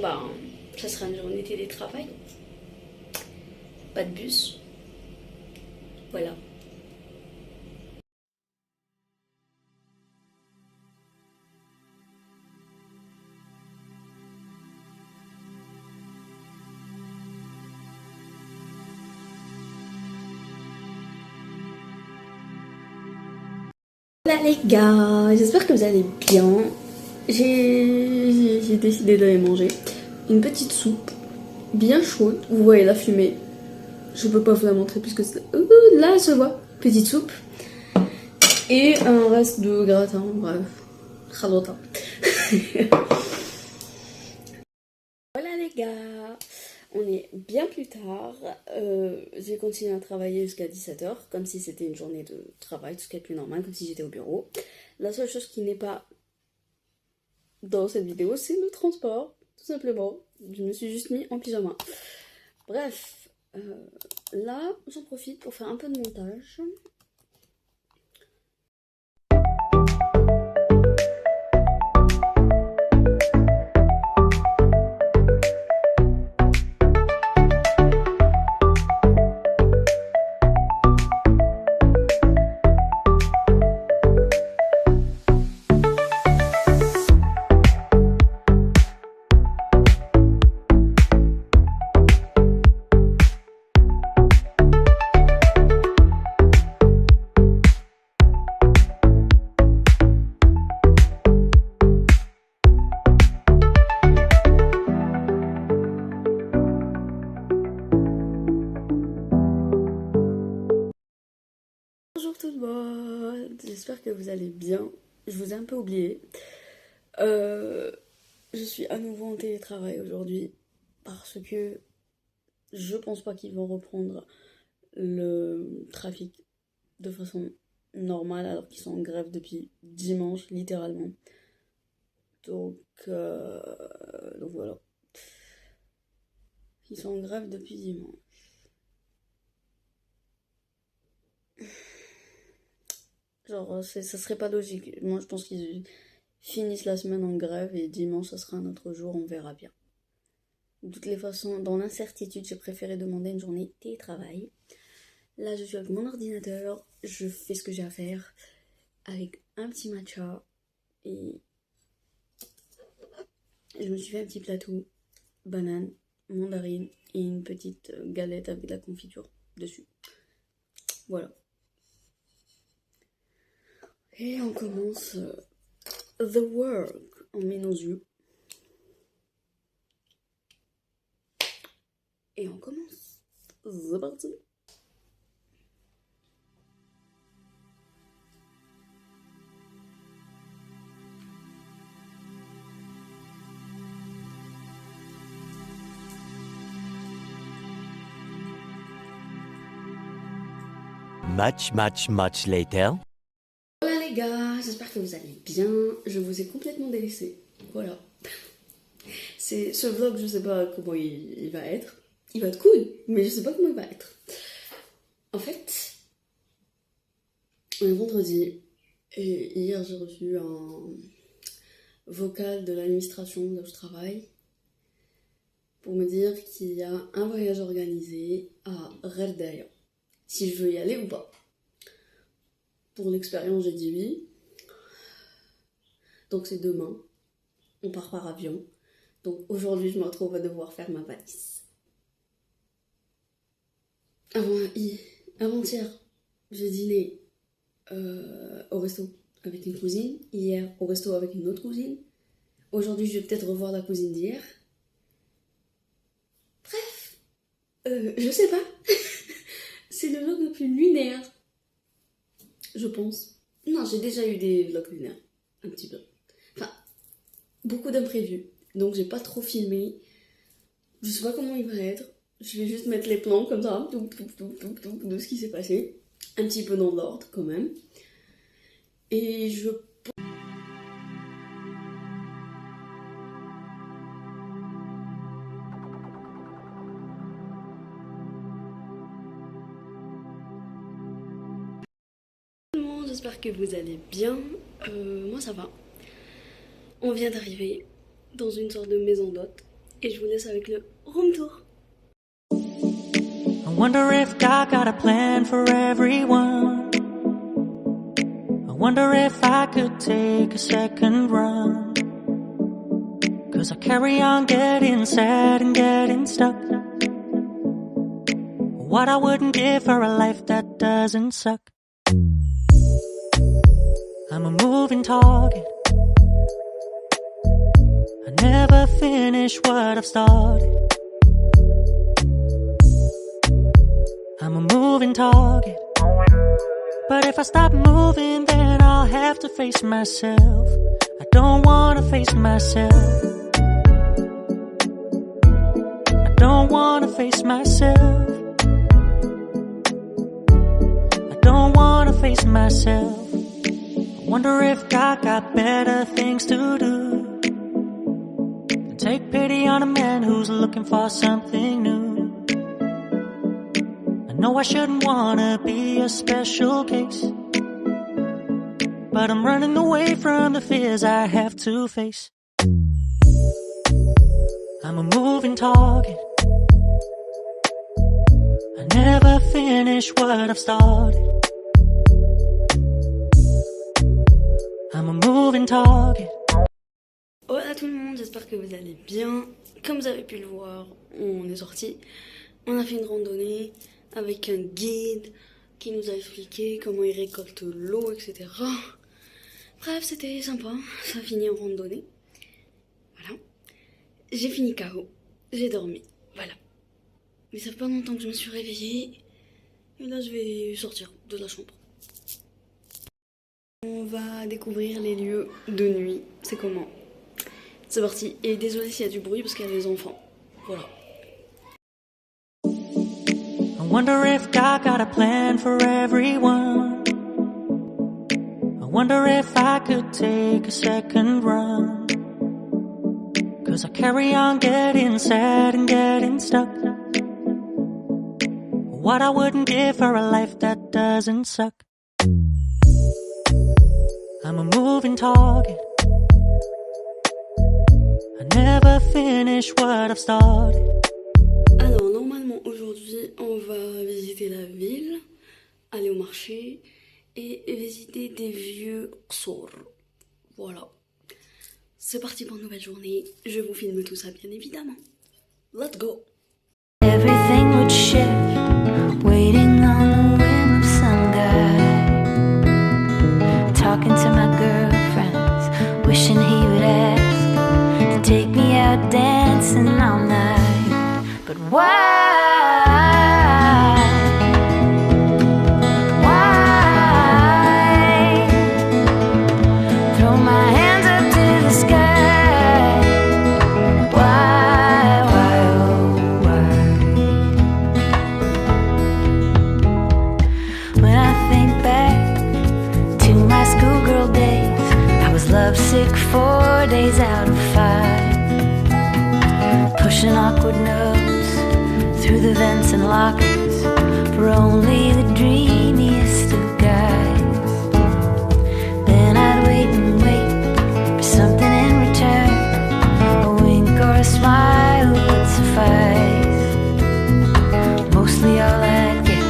bah, ça sera une journée télétravail. Pas de bus. Voilà. Voilà les gars, j'espère que vous allez bien. J'ai décidé d'aller manger une petite soupe bien chaude. Vous voyez la fumée. Je peux pas vous la montrer puisque là elle se voit. Petite soupe. Et un reste de gratin, bref. Ralota. Voilà les gars, on est bien plus tard. J'ai continué à travailler jusqu'à 17h, comme si c'était une journée de travail, tout ce qui est plus normal, comme si j'étais au bureau. La seule chose qui n'est pas dans cette vidéo, c'est le transport, tout simplement. Je me suis juste mis en pyjama. Bref, là, j'en profite pour faire un peu de montage. Bonjour tout le monde, j'espère que vous allez bien. Je vous ai un peu oublié. Je suis à nouveau en télétravail aujourd'hui parce que je pense pas qu'ils vont reprendre le trafic de façon normale alors qu'ils sont en grève depuis dimanche littéralement. Donc voilà. Ils sont en grève depuis dimanche. Genre, ça serait pas logique. Moi, je pense qu'ils finissent la semaine en grève et dimanche, ça sera un autre jour, on verra bien. De toutes les façons, dans l'incertitude, j'ai préféré demander une journée télétravail. Là, je suis avec mon ordinateur, je fais ce que j'ai à faire avec un petit matcha et je me suis fait un petit plateau, banane, mandarine et une petite galette avec de la confiture dessus. Voilà. Et on commence the work. On met nos yeux. Et on commence. C'est parti. Much later. Voilà les gars, j'espère que vous allez bien. Je vous ai complètement délaissé. Voilà. C'est ce vlog, je sais pas comment il va être. Il va être cool, mais je sais pas comment il va être. En fait, on est vendredi et hier j'ai reçu un vocal de l'administration là où je travaille pour me dire qu'il y a un voyage organisé à Red, si je veux y aller ou pas. Pour l'expérience, j'ai dit oui. Donc c'est demain. On part par avion. Donc aujourd'hui, je me retrouve à devoir faire ma valise. Avant-hier, j'ai dîné au resto avec une cousine. Hier, au resto avec une autre cousine. Aujourd'hui, je vais peut-être revoir la cousine d'hier. Bref, je sais pas. C'est le vlog le plus lunaire, je pense. Non, j'ai déjà eu des vlogs lunaires, un petit peu. Enfin, beaucoup d'imprévus. Donc j'ai pas trop filmé. Je sais pas comment il va être. Je vais juste mettre les plans comme ça, de ce qui s'est passé. Un petit peu dans l'ordre quand même. Et je... J'espère que vous allez bien. Moi ça va. On vient d'arriver dans une sorte de maison d'hôte. et je vous laisse avec le room tour. I wonder if God got a plan for everyone. I wonder if I could take a second run. 'Cause I carry on getting sad and getting stuck. What I wouldn't give for a life that doesn't suck. I'm a moving target. I never finish what I've started. I'm a moving target. But if I stop moving, then I'll have to face myself. I don't wanna face myself. I don't wanna face myself. I don't wanna face myself. I wonder if God got better things to do than take pity on a man who's looking for something new. I know I shouldn't wanna be a special case, but I'm running away from the fears I have to face. I'm a moving target. I never finish what I've started. I'm a moving target. Hola tout le monde, j'espère que vous allez bien. Comme vous avez pu le voir, on est sorti. On a fait une randonnée avec un guide qui nous a expliqué comment il récolte l'eau, etc. Bref, c'était sympa. Ça a fini en randonnée. Voilà. J'ai fini KO. J'ai dormi. Voilà. Mais ça fait pas longtemps que je me suis réveillée. Et là, je vais sortir de la chambre. On va découvrir les lieux de nuit. C'est comment? C'est parti. Et désolé s'il y a du bruit parce qu'il y a des enfants. Voilà. I wonder if God got a plan for everyone. I wonder if I could take a second run. 'Cause I carry on getting sad and getting stuck. What I wouldn't give for a life that doesn't suck. I'm a moving target. I never finish what I've started. Alors normalement aujourd'hui on va visiter la ville, aller au marché et visiter des vieux qsour. Voilà. C'est parti pour une nouvelle journée. Je vous filme tout ça bien évidemment. Let's go. Everything would shift, waiting on the whim of some guy. Talking to my girlfriends, wishing he would ask to take me out dancing all night. But why? Throw my hands up to the sky. Why, oh, why? When I think back to my schoolgirl days, I was lovesick 4 days out of 5, pushing awkward notes through the vents and lockers for only the dreamiest of guys. Then I'd wait and wait for something in return, a wink or a smile would suffice. Mostly all I'd get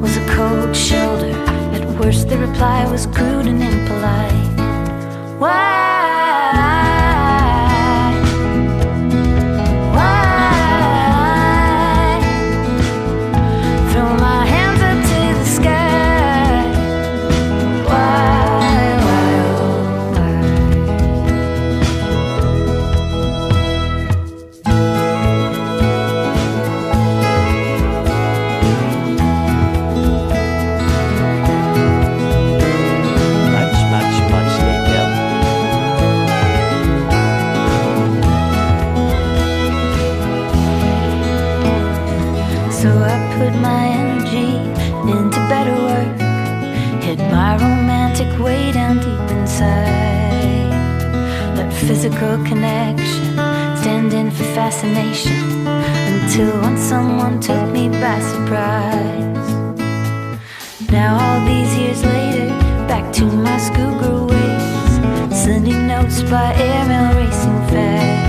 was a cold shoulder. At worst the reply was crude and impolite. Why? Throw my hands up to the sky. Why, oh, why? Much later. So I put my energy into better work, hid my romantic way down deep inside. Let physical connection stand in for fascination, until once someone took me by surprise. Now all these years later, back to my schoolgirl ways, sending notes by airmail racing fast.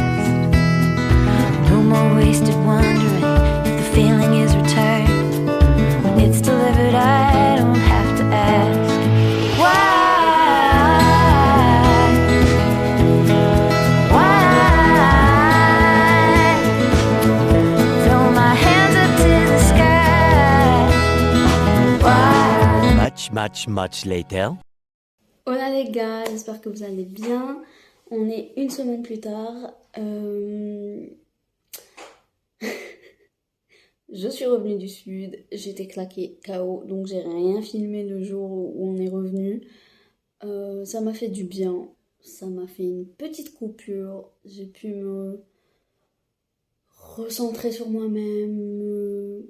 much later. Hola les gars, j'espère que vous allez bien. On est une semaine plus tard. Je suis revenue du sud, j'étais claquée KO, donc j'ai rien filmé le jour où on est revenu. Ça m'a fait du bien, ça m'a fait une petite coupure, j'ai pu me recentrer sur moi-même,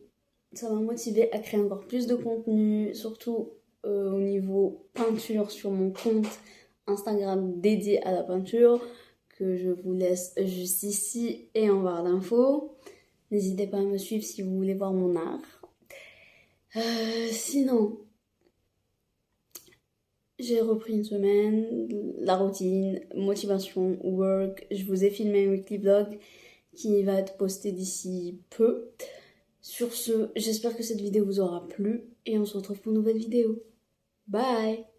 ça m'a motivée à créer encore plus de contenu, surtout au niveau peinture sur mon compte Instagram dédié à la peinture, que je vous laisse juste ici et en barre d'infos. N'hésitez pas à me suivre si vous voulez voir mon art. Sinon, j'ai repris une semaine, la routine, motivation, work. Je vous ai filmé un weekly vlog qui va être posté d'ici peu. Sur ce, j'espère que cette vidéo vous aura plu et on se retrouve pour une nouvelle vidéo. Bye!